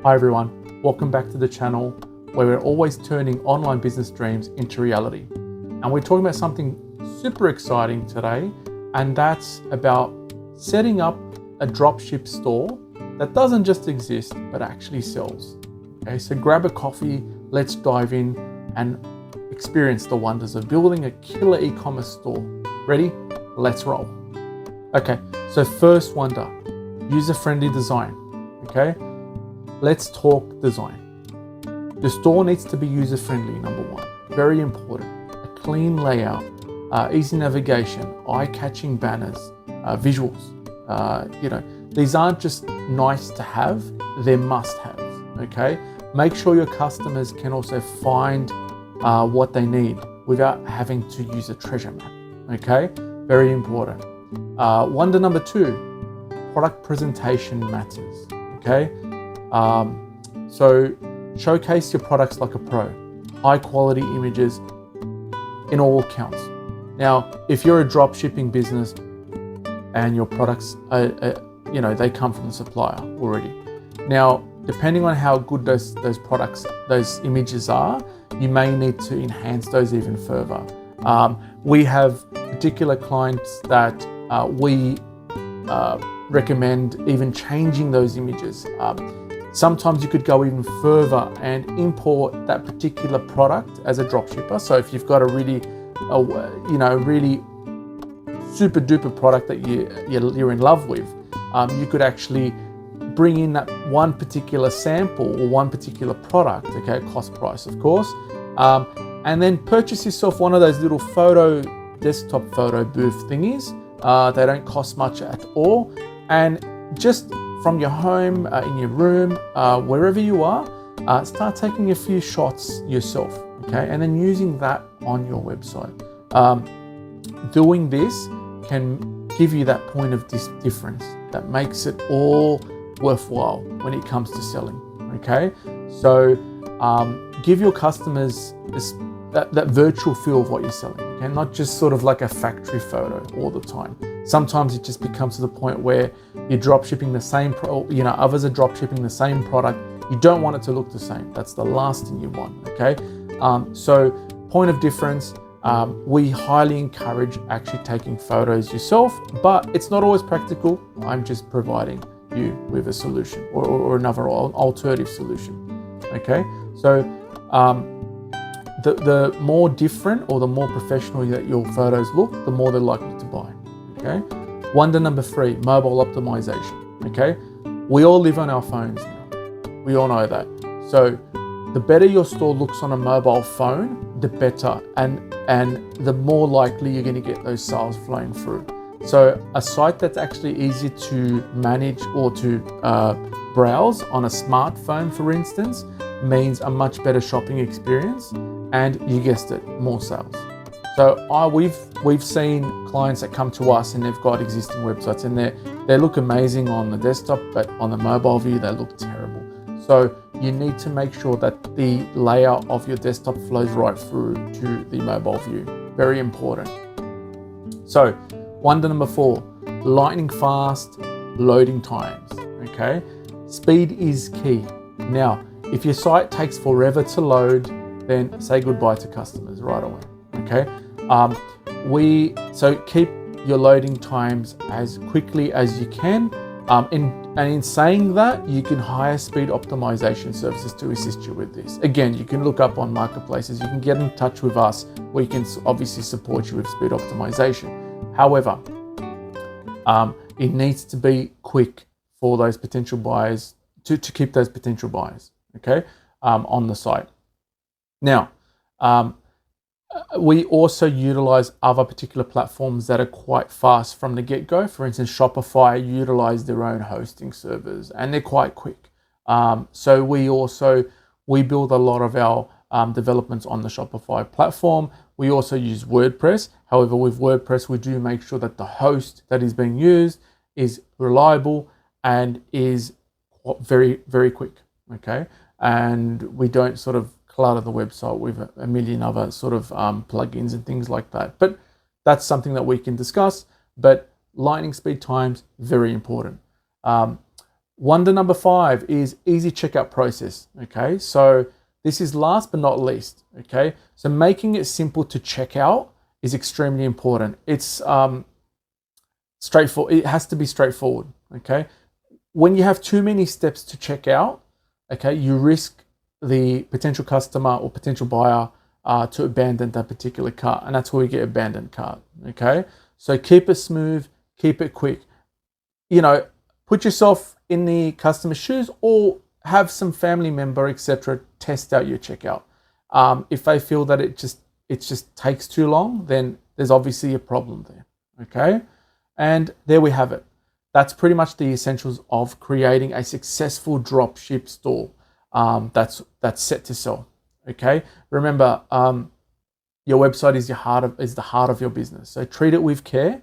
Hi everyone, welcome back to the channel where we're always turning online business dreams into reality. And we're talking about something super exciting today, and that's about setting up a dropship store that doesn't just exist, but actually sells. Okay, so grab a coffee, let's dive in and experience the wonders of building a killer e-commerce store. Ready? Let's roll. Okay, so first wonder, user-friendly design. Okay, let's talk design. The store needs to be user-friendly, number one. Very important. A clean layout, easy navigation, eye-catching banners, visuals. These aren't just nice to have, they're must-haves, okay? Make sure your customers can also find what they need without having to use a treasure map, okay? Very important. Wonder number two, product presentation matters, okay? So showcase your products like a pro, high quality images in all counts. Now, if you're a drop shipping business and your products they come from the supplier already. Now, depending on how good those products, those images are, you may need to enhance those even further. We have particular clients that we recommend even changing those images. Sometimes you could go even further and import that particular product as a dropshipper. So if you've got a really super duper product that you're in love with, you could actually bring in that one particular sample or one particular product, okay, cost price of course, and then purchase yourself one of those little desktop photo booth thingies. They don't cost much at all, and just from your home, in your room, wherever you are, start taking a few shots yourself, okay? And then using that on your website. Doing this can give you that point of difference that makes it all worthwhile when it comes to selling, okay? So give your customers that virtual feel of what you're selling, okay? Not just sort of like a factory photo all the time. Sometimes it just becomes to the point where you're drop shipping the same, others are drop shipping the same product. You don't want it to look the same. That's the last thing you want, okay? So point of difference, we highly encourage actually taking photos yourself, but it's not always practical. I'm just providing you with a solution or another alternative solution, okay? So the more different or the more professional that your photos look, the more they're likely to buy. Okay. Wonder number three, mobile optimization. Okay. We all live on our phones now. We all know that. So the better your store looks on a mobile phone, the better, and the more likely you're going to get those sales flowing through. So a site that's actually easy to manage or to browse on a smartphone, for instance, means a much better shopping experience, and you guessed it, more sales. So we've seen clients that come to us and they've got existing websites and they look amazing on the desktop, but on the mobile view they look terrible. So you need to make sure that the layout of your desktop flows right through to the mobile view. Very important. So wonder number four, lightning fast loading times. Okay, speed is key. Now, if your site takes forever to load, then say goodbye to customers right away. Okay, so keep your loading times as quickly as you can. In saying that, you can hire speed optimization services to assist you with this. Again, you can look up on marketplaces. You can get in touch with us. We can obviously support you with speed optimization. However, it needs to be quick for those potential buyers to keep those potential buyers, okay, on the site. Now, we also utilize other particular platforms that are quite fast from the get-go. For instance, Shopify utilize their own hosting servers and they're quite quick. So we build a lot of our developments on the Shopify platform. We also use WordPress. However, with WordPress, we do make sure that the host that is being used is reliable and is very, very quick, okay? And we don't sort of clutter the website with a million other sort of plugins and things like that. But that's something that we can discuss. But lightning speed times, very important. Wonder number 5 is easy checkout process. Okay, so this is last but not least. Okay, so making it simple to check out is extremely important. It's straightforward. It has to be straightforward. Okay, when you have too many steps to check out, okay, you risk the potential customer or potential buyer to abandon that particular cart, and that's where we get abandoned cart. Okay, so keep it smooth, keep it quick. You know, put yourself in the customer's shoes, or have some family member, etc., test out your checkout. If they feel that it just takes too long, then there's obviously a problem there. Okay, and there we have it. That's pretty much the essentials of creating a successful dropship store that's set to sell. Okay, remember, your website is the heart of your business. So treat it with care,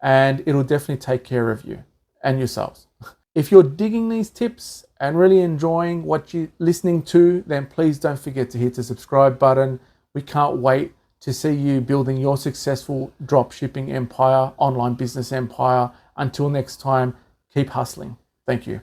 and it'll definitely take care of you and yourselves. If you're digging these tips and really enjoying what you're listening to, then please don't forget to hit the subscribe button. We can't wait to see you building your successful dropshipping empire, online business empire. Until next time, keep hustling. Thank you.